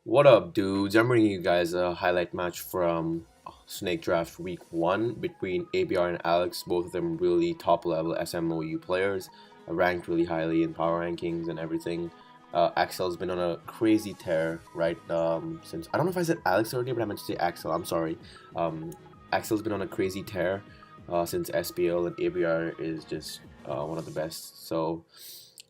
What up, dudes? I'm bringing you guys a highlight match from Snake Draft Week 1 between ABR and Alex. Both of them really top level SMOU players, ranked really highly in power rankings and everything. Axel's been on a crazy tear, right? Since I don't know if I said Alex earlier, but I meant to say Axel. I'm sorry. Um, Axel's been on a crazy tear since SPL, and ABR is just one of the best. So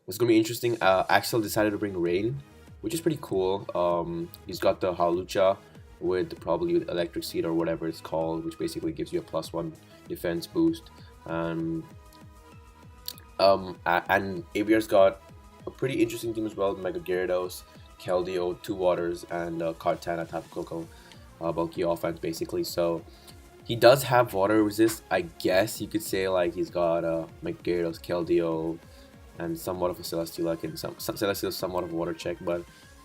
it's gonna be interesting. Axel decided to bring Rain, which is pretty cool. He's got the Halucha with probably with Electric Seed or whatever it's called, which basically gives you a +1 defense boost. Um, and ABR's got a pretty interesting team as well: Mega Gyarados, Keldeo, Two Waters, and Kartana, Tapu Koko, bulky offense basically. So he does have water resist. I guess you could say like he's got Mega Gyarados, Keldeo, and somewhat of a Celesteela, and some Celesteela somewhat of a water check, but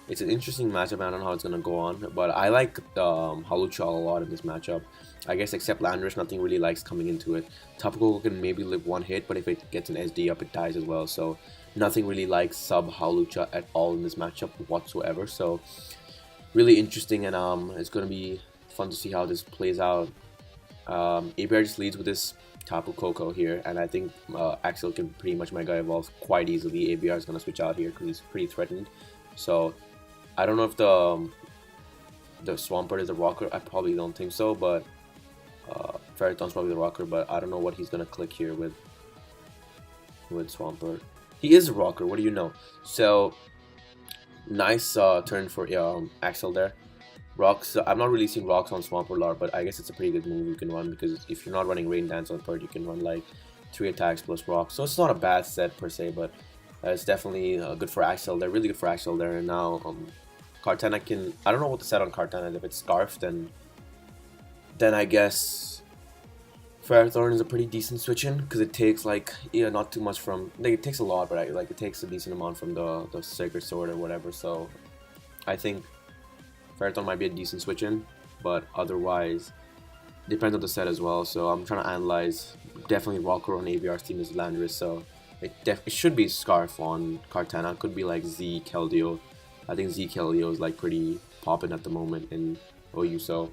it's an interesting matchup. I don't know how it's gonna go on, but I like Halucha a lot in this matchup. I guess except Landorus, nothing really likes coming into it. Tapu Koko can maybe live one hit, but if it gets an SD up, it dies as well. So nothing really likes sub Halucha at all in this matchup whatsoever. So really interesting, and it's gonna be fun to see how this plays out. ABR just leads with this Tapu Koko here, and I think Axel can pretty much Mega Evolve quite easily. ABR is gonna switch out here because he's pretty threatened. So I don't know if the Swampert is a rocker. I probably don't think so, but Ferrothorn's probably the rocker. But I don't know what he's gonna click here with Swampert. He is a rocker. What do you know? So nice turn for Axel there. Rocks. I'm not really seeing rocks on Swampert Lord, but I guess it's a pretty good move you can run because if you're not running Rain Dance on Pert, you can run like 3 attacks plus rocks. So it's not a bad set per se, but it's definitely good for Axel. They're really good for Axel there. And now Kartana can. I don't know what to set on Kartana. If it's Scarf, then I guess Ferrothorn is a pretty decent switch in because it takes like not too much from like it takes a lot, but like it takes a decent amount from the Sacred Sword or whatever. So I think Ferrothorn might be a decent switch in, but otherwise depends on the set as well. So I'm trying to analyze. Definitely Rocker on ABR's team is Landorus, so it should be Scarf on Kartana. Could be like Z Keldeo. I think Z Keldeo is like pretty popping at the moment in OU. So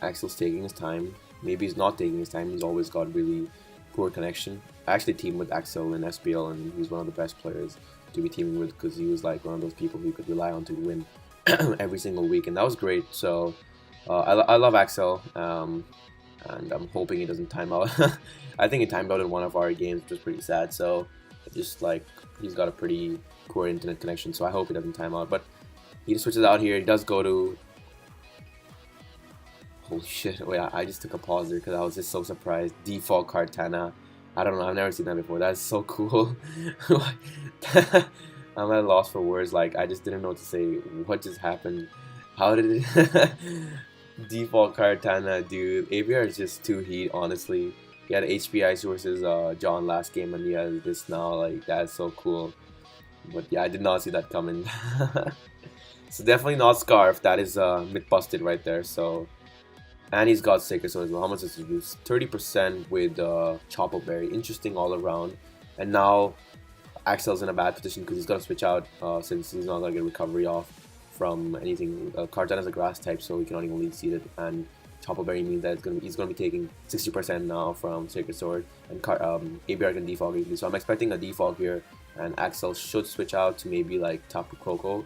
Axel's taking his time. Maybe he's not taking his time. He's always got really poor connection. I actually teamed with Axel in SPL, and he's one of the best players to be teaming with because he was like one of those people who you could rely on to win every single week, and that was great. So I love Axel, and I'm hoping he doesn't time out. I think he timed out in one of our games, which was pretty sad. So just like he's got a pretty poor internet connection, so I hope he doesn't time out. But he just switches out here. He does go to. Holy shit, wait, I just took a pause there because I was just so surprised. Default Kartana. I don't know, I've never seen that before. That's so cool. I'm at a loss for words. Like, I just didn't know what to say. What just happened? How did it... Default Kartana, dude. ABR is just too heat, honestly. He had HP Ice versus John last game, and he has this now. Like, that's so cool. But yeah, I did not see that coming. So definitely not Scarf. That is myth busted right there. So... And he's got Sacred Sword as well. How much does he use? 30% with Chopo Berry. Interesting all around. And now Axel's in a bad position because he's going to switch out since he's not going to get recovery off from anything. Kartana is a grass type, so he can only lead seeded. And Chopo Berry means that he's going to be taking 60% now from Sacred Sword. And ABR can defog easily. So I'm expecting a defog here. And Axel should switch out to maybe like Tapu Koko.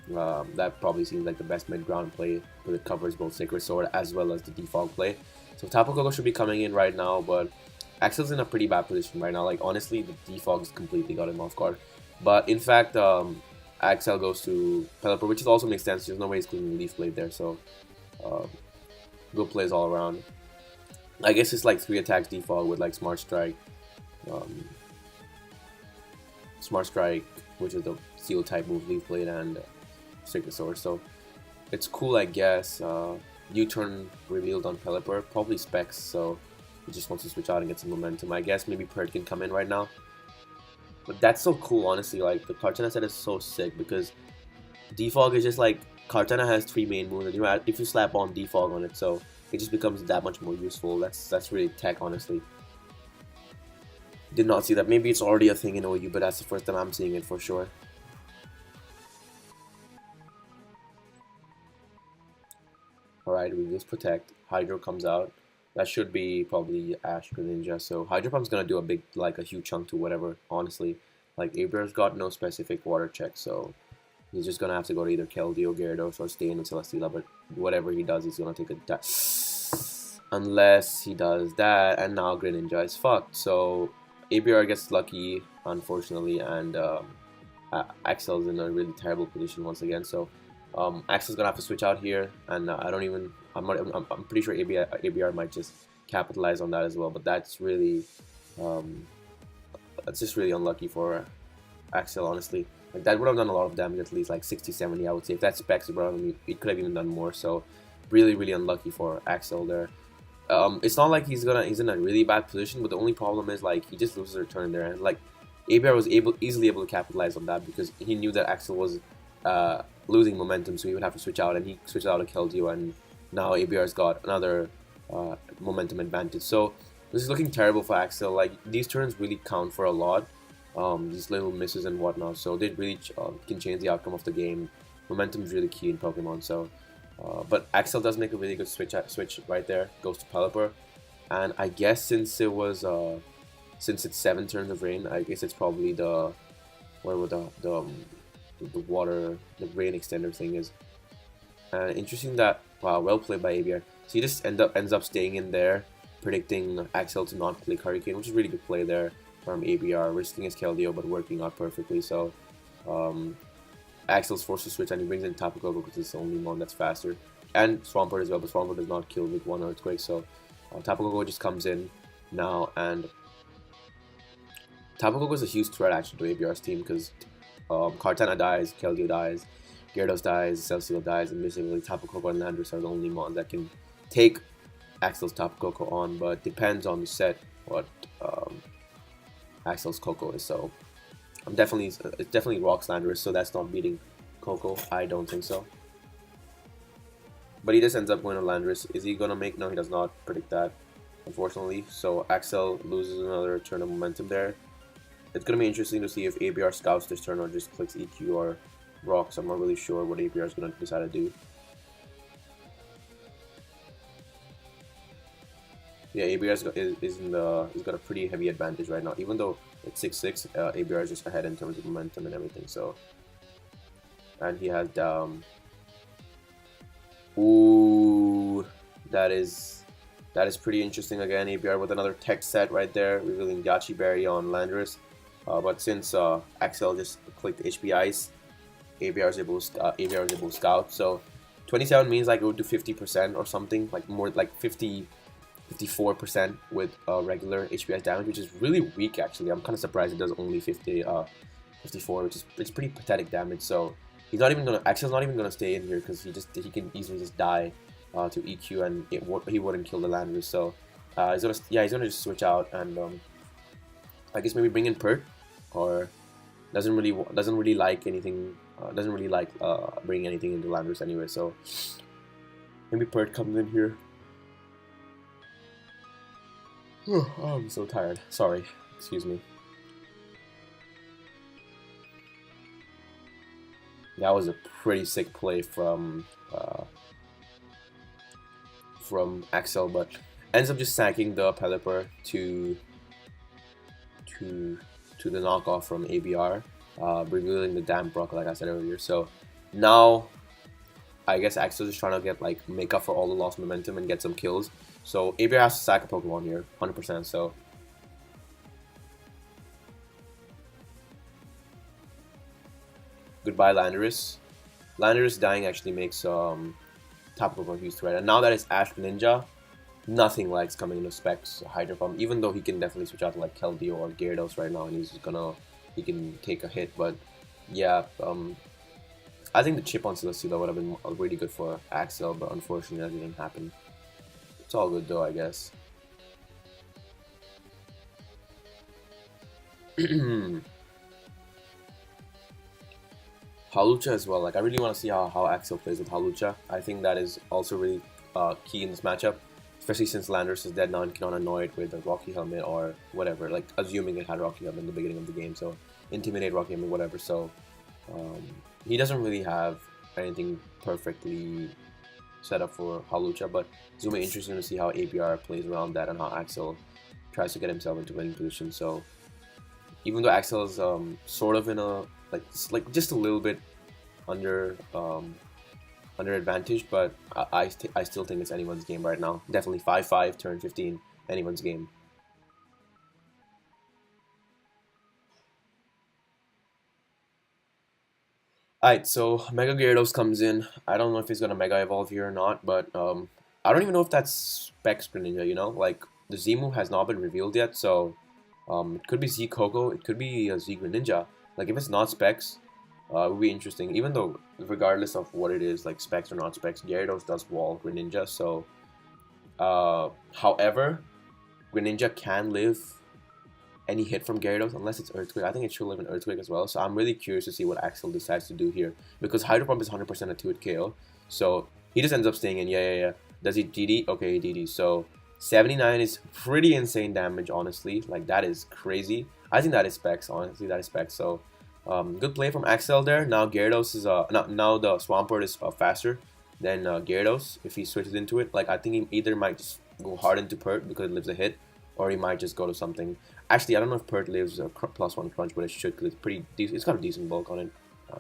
That probably seems like the best mid-ground play because it covers both Sacred Sword as well as the defog play. So Tapu Koko should be coming in right now, but Axel's in a pretty bad position right now. Like honestly, the defog has completely got him off guard. But in fact, Axel goes to Pelipper, which also makes sense. There's no way he's cleaning Leaf Blade there, so good plays all around. I guess it's like 3 attacks defog with like Smart Strike, which is the Steel type move, Leaf Blade, and Sacred Sword. So it's cool, I guess. U-turn revealed on Pelipper, probably Specs, so he just wants to switch out and get some momentum. I guess maybe Pert can come in right now. But that's so cool, honestly. Like, the Kartana set is so sick because Defog is just like, Kartana has 3 main moves, and if you slap on Defog on it, so it just becomes that much more useful. That's really tech, honestly. Did not see that. Maybe it's already a thing in OU, but that's the first time I'm seeing it for sure. Alright, we just protect. Hydro comes out. That should be probably Ash Greninja. So Hydro Pump's gonna do a big, like a huge chunk to whatever, honestly. Like ABR's got no specific water check, so he's just gonna have to go to either Keldeo, Gyarados, or stay in Celesteela, but whatever he does, he's gonna take a unless he does that, and now Greninja is fucked. So ABR gets lucky, unfortunately, and Axel's in a really terrible position once again. So Axel's gonna have to switch out here, and I'm pretty sure ABR might just capitalize on that as well. But that's really, that's just really unlucky for Axel, honestly. Like that would have done a lot of damage, at least like 60, 70, I would say. If that specs around, it could have even done more. So really, really unlucky for Axel there. It's not like he's in a really bad position, but the only problem is like he just loses a turn there, and like ABR was easily able to capitalize on that because he knew that Axel was losing momentum, so he would have to switch out, and he switched out to Keldeo, and now ABR's got another momentum advantage. So this is looking terrible for Axel. Like these turns really count for a lot. These little misses and whatnot, so they really can change the outcome of the game. Momentum is really key in Pokemon. So, but Axel does make a really good switch right there. Goes to Pelipper, and I guess since it's 7 turns of rain, I guess it's probably the water, the rain extender thing is. Interesting that, wow, well played by ABR. So he just ends up staying in there, predicting Axel to not click Hurricane, which is really good play there from ABR, risking his Keldeo but working out perfectly. So Axel's forced to switch, and he brings in Tapu Koko because it's the only one that's faster, and Swampert as well, but Swampert does not kill with 1 Earthquake. So Tapu Koko just comes in now, and Tapu Koko is a huge threat actually to ABR's team because Kartana dies, Keldeo dies, Gyarados dies, Celesteela dies, and basically Tapu Koko and Landorus are the only ones that can take Axel's Tapu Koko on, but depends on the set what Axel's Koko is. So it's definitely rocks Landorus, so that's not beating Koko. I don't think so. But he just ends up going to Landorus. Is he gonna make? No, he does not predict that, unfortunately. So Axel loses another turn of momentum there. It's gonna be interesting to see if ABR scouts this turn or just clicks EQ or rocks. I'm not really sure what ABR is gonna decide to do. Yeah, ABR is got a pretty heavy advantage right now. Even though it's 6-6, ABR is just ahead in terms of momentum and everything. So, and he has ooh, that is pretty interesting again. ABR with another tech set right there, revealing Yachi Berry on Landorus. But since Axel just clicked HP Ice, ABR is able to scout. So 27 means like it would do 50% or something, like more like 54% with regular HPS damage, which is really weak actually. I'm kind of surprised it does only 54, which is pretty pathetic damage. So he's not even gonna, Axel's not even gonna stay in here because he can easily just die to EQ, and he wouldn't kill the Landorus. So he's gonna just switch out, and I guess maybe bring in Pert, or doesn't really like anything. Doesn't really like bringing anything into Landorus anyway. So maybe Pert comes in here. Oh, I'm so tired. Sorry. Excuse me. That was a pretty sick play from Axel, but ends up just sacking the Pelipper to the knockoff from ABR, revealing the damn Brock, like I said earlier. So now I guess Axel is trying to make up for all the lost momentum and get some kills. So ABR has to sack a Pokemon here, 100%. So goodbye Landorus. Landorus dying actually makes Tapu Koko a huge threat. And now that it's Ash Ninja, nothing likes coming into Specs Hydro Pump, even though he can definitely switch out to like Keldeo or Gyarados right now, and he can take a hit. But yeah, I think the chip on Celesteela would have been really good for Axel, but unfortunately that didn't happen. It's all good though, I guess. Hawlucha as well. Like I really want to see how Axel plays with Hawlucha. I think that is also really key in this matchup, especially since Landers is dead now and cannot annoy it with a Rocky Helmet or whatever, like assuming it had Rocky Helmet in the beginning of the game, so intimidate Rocky Helmet, whatever. So um, he doesn't really have anything perfectly set up for Halucha, but it's going to be interesting to see how ABR plays around that and how Axel tries to get himself into winning position. So even though Axel is sort of in a like just a little bit under under advantage, but I still think it's anyone's game right now. Definitely 5-5 turn 15, anyone's game. Alright, so Mega Gyarados comes in. I don't know if he's gonna Mega Evolve here or not, but I don't even know if that's Specs Greninja, you know? Like, the Z move has not been revealed yet, so it could be Z Coco, it could be a Z Greninja. Like, if it's not Specs, it would be interesting. Even though, regardless of what it is, like Specs or not Specs, Gyarados does wall Greninja, so... however, Greninja can live any hit from Gyarados unless it's Earthquake. I think it should live in Earthquake as well, so I'm really curious to see what Axel decides to do here. Because Hydro Pump is 100% a 2-hit KO, so he just ends up staying in. Yeah. Does he DD? Okay, he DD. So 79 is pretty insane damage, honestly. Like, that is crazy. I think that is Specs, honestly. That is Specs. So, good play from Axel there. Now Gyarados is, now the Swampert is faster than Gyarados if he switches into it. Like, I think he either might just go hard into Pert because it lives a hit, or he might just go to something. Actually, I don't know if Pert lives a +1 crunch, but it should because it's pretty decent. It's got a decent bulk on it.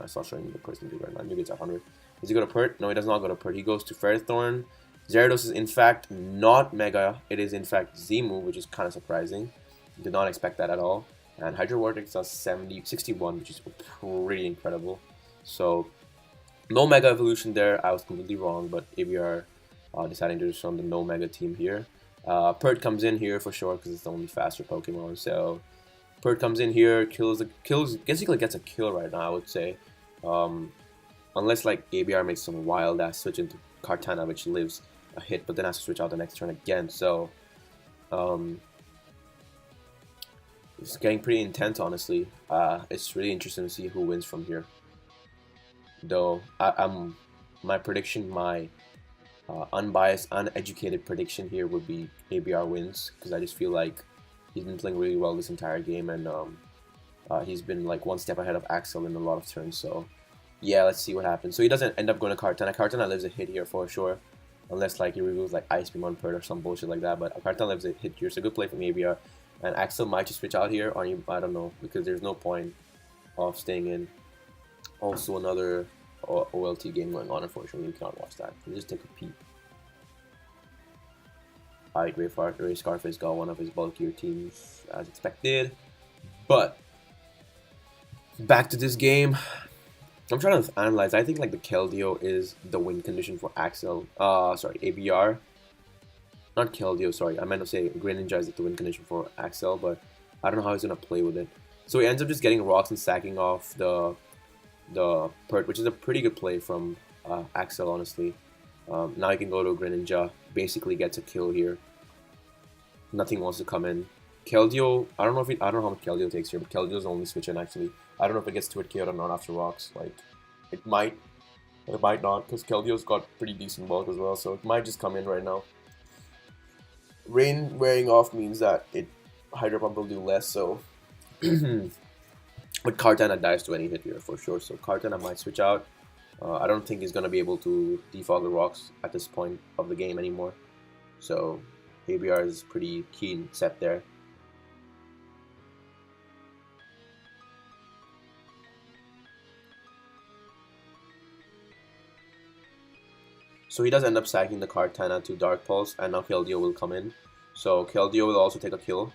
It's not showing me the percentage right now. Maybe it's 100. Does he go to Pert? No, he does not go to Pert. He goes to Ferrothorn. Gyarados is in fact not Mega. It is in fact Z move, which is kind of surprising. Did not expect that at all. And Hydro Vortex does 61, which is pretty incredible. So no Mega Evolution there. I was completely wrong, but ABR deciding to show the no Mega team here. Pert comes in here for sure because it's the only faster Pokemon. So Pert comes in here, basically gets a kill right now, I would say. Unless like ABR makes some wild ass switch into Kartana, which lives a hit, but then has to switch out the next turn again. So it's getting pretty intense, honestly. It's really interesting to see who wins from here. Though my prediction, my unbiased, uneducated prediction here would be ABR wins, because I just feel like he's been playing really well this entire game, and he's been like one step ahead of Axel in a lot of turns. So yeah, let's see what happens. So he doesn't end up going to Kartana. Kartana lives a hit here for sure, unless like he removes like Ice Beam on Pert or some bullshit like that. But Kartana lives a hit here, so good play from ABR. And Axel might just switch out here, or I don't know, because there's no point of staying in. Also another OLT game going on, unfortunately, you cannot watch that. You just take a peek. Alright, Ray Scarface got one of his bulkier teams as expected. But back to this game. I'm trying to analyze. I think like the Keldeo is the win condition for Axel. Sorry, ABR. Not Keldeo, sorry. I meant to say Greninja is the win condition for Axel, but I don't know how he's gonna play with it. So he ends up just getting rocks and sacking off the Pert, which is a pretty good play from Axel, honestly. Now he can go to Greninja, basically gets a kill here. Nothing wants to come in. Keldeo, I don't know how much Keldeo takes here, but Keldeo's only switch in actually. I don't know if it gets to it KO'd or not after rocks. Like, it might, but it might not, because Keldeo's got pretty decent bulk as well, so it might just come in right now. Rain wearing off means that Hydro Pump will do less, so but Kartana dies to any hit here for sure, so Kartana might switch out. I don't think he's going to be able to defog the rocks at this point of the game anymore, so ABR is pretty keen set there. So he does end up sacking the Kartana to Dark Pulse, and now Keldeo will come in. So Keldeo will also take a kill.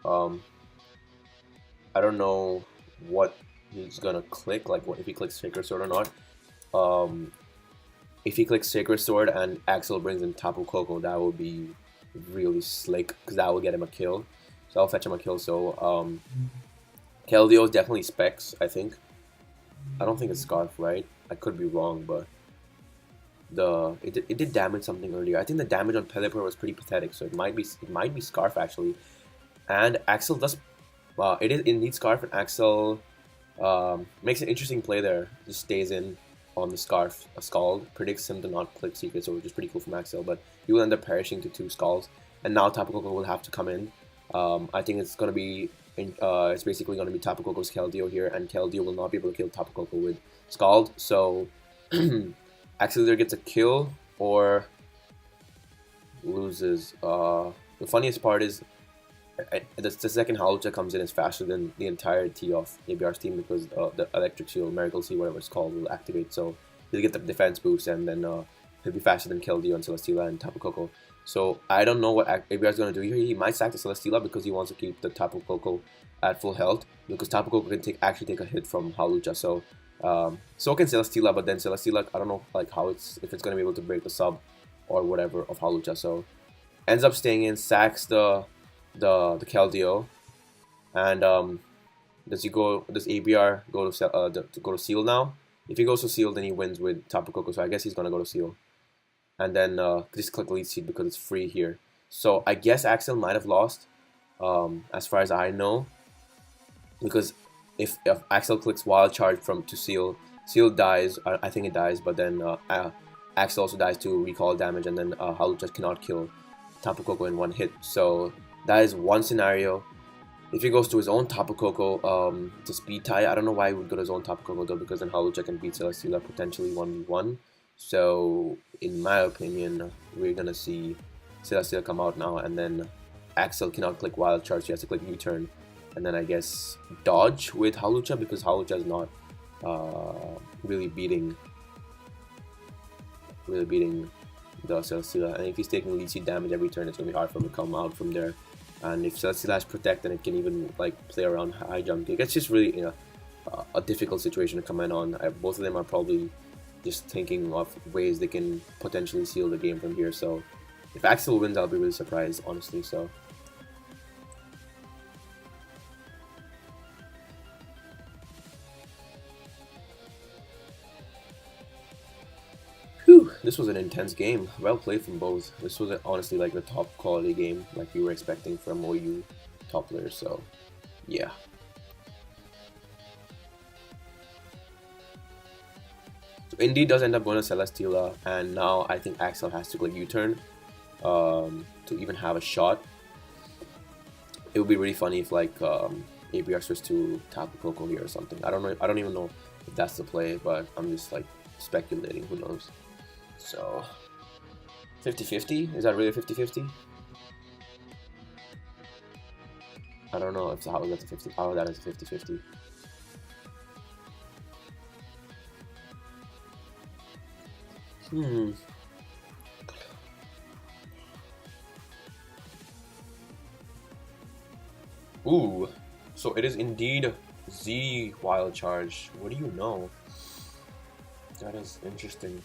I don't know what he's gonna click, like what if he clicks Sacred Sword or not. If he clicks Sacred Sword and Axel brings in Tapu Koko, that would be really slick, because that will get him a kill. So I'll fetch him a kill. So Keldeo is definitely Specs, I think. I don't think it's Scarf, right? I could be wrong, but it did damage something earlier. I think the damage on Pelipper was pretty pathetic, so it might be Scarf actually. And Axel does it needs Scarf, and Axel makes an interesting play there. Just stays in. on the scarf, a Scald, predicts him to not click secrets, which is pretty cool from Axel, but he will end up perishing to 2 Scalds, and now Tapu Koko will have to come in. I think it's going to be, it's basically going to be Tapu Koko's Keldeo here, and Keldeo will not be able to kill Tapu Koko with Scald, so Axel either gets a kill or loses. The funniest part is the second Hawlucha comes in is faster than the entirety of ABR's team, because the Electric Shield, Miracle Seed, whatever it's called, will activate, so he'll get the defense boost, and then he'll be faster than Keldeo and Celesteela and Tapu Koko. So I don't know what ABR is going to do here. He might sack the Celesteela because he wants to keep the Tapu Koko at full health, because Tapu Koko can actually take a hit from Hawlucha. So so can Celesteela, but then Celesteela, I don't know like how if it's going to be able to break the sub or whatever of Hawlucha. So ends up staying in, sacks the Keldeo, and does ABR go to Seal now? If he goes to Seal, then he wins with Tapu Koko. So I guess he's gonna go to Seal, and then just click Lead Seed because it's free here. So I guess Axel might have lost, as far as I know, because if Axel clicks Wild Charge to Seal, Seal dies. I think it dies, but then Axel also dies to recall damage, and then Hawlucha cannot kill Tapu Koko in one hit. So that is one scenario. If he goes to his own Tapu Koko to speed tie, I don't know why he would go to his own Tapu Koko though, because then Hawlucha can beat Celesteela potentially 1v1. So in my opinion, we're gonna see Celesteela come out now, and then Axel cannot click Wild Charge, he has to click U-turn, and then I guess dodge with Hawlucha, because Hawlucha is not really beating the Celesteela, and if he's taking lead seed damage every turn, it's gonna be hard for him to come out from there. And if Celesteela has Protect, then it can even like play around high jump kick. It's just really a difficult situation to comment on. Both of them are probably just thinking of ways they can potentially seal the game from here. So if Axel wins, I'll be really surprised, honestly. So this was an intense game. Well played from both. This was honestly like the top quality game, like we were expecting from OU top players. So yeah. So Indy does end up going to Celesteela, and now I think Axel has to click U-turn to even have a shot. It would be really funny if like ABR switched to Tapu Koko here or something. I don't know. I don't even know if that's the play, but I'm just like speculating. Who knows? So 50-50? Is that really 50-50? I don't know if how that's a 50. How that is 50-50. Ooh, so it is indeed Z Wild Charge. What do you know? That is interesting.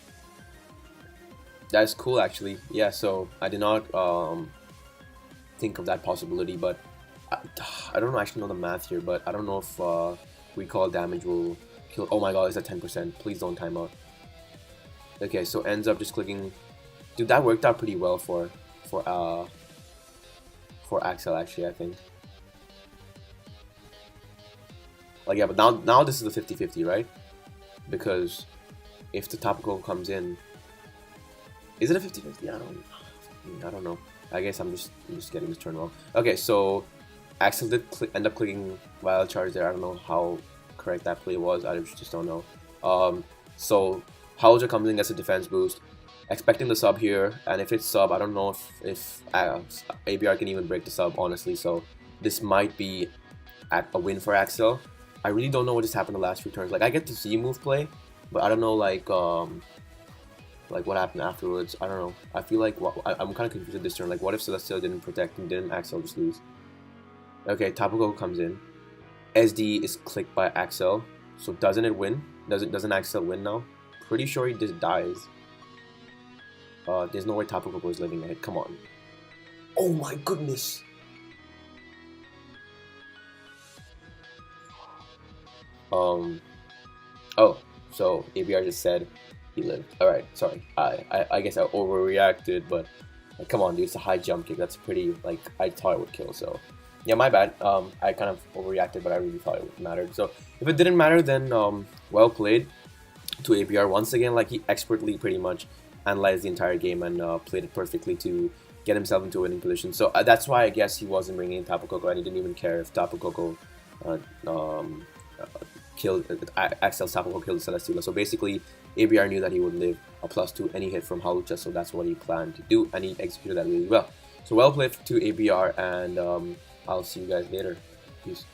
That is cool, actually. Yeah, so I did not think of that possibility, but I don't actually know the math here, but I don't know if recall damage will kill. Oh my god, it's at 10%. Please don't time out. Okay, so ends up just clicking. Dude, that worked out pretty well for Axel, actually, I think. Like, yeah, but now this is the 50-50, right? Because if the Tapu Koko comes in, is it a 50-50? I don't know. I guess I'm just getting this turn wrong. Okay, so Axel did end up clicking Wild Charge there. I don't know how correct that play was. I just don't know. So Hawlucha comes in, gets a defense boost, expecting the sub here, and if it's sub, I don't know if ABR can even break the sub, honestly. So this might be a win for Axel. I really don't know what just happened the last few turns. Like, I get the Z move play, but I don't know like what happened afterwards. I don't know. I feel like I'm kind of confused at this turn. Like, what if Celesteela didn't protect and didn't Axel just lose? Okay, Tapu Koko comes in. SD is clicked by Axel. So doesn't it win? Doesn't Axel win now? Pretty sure he just dies. There's no way Tapu Koko is living ahead. Come on. Oh my goodness. Oh, so ABR just said he lived. Alright, sorry. I guess I overreacted, but like, come on, dude, it's a high jump kick. That's pretty, like, I thought it would kill, so yeah, my bad. I kind of overreacted, but I really thought it mattered. So if it didn't matter, then well played. to ABR once again. Like, he expertly pretty much analyzed the entire game and played it perfectly to get himself into a winning position. So that's why I guess he wasn't bringing in Tapu Koko, and he didn't even care if Tapu Koko killed Axel's Tapu Koko killed Celesteela. So basically, ABR knew that he would live a +2 any hit from Hawlucha, so that's what he planned to do, and he executed that really well. So well played to ABR, and I'll see you guys later. Peace.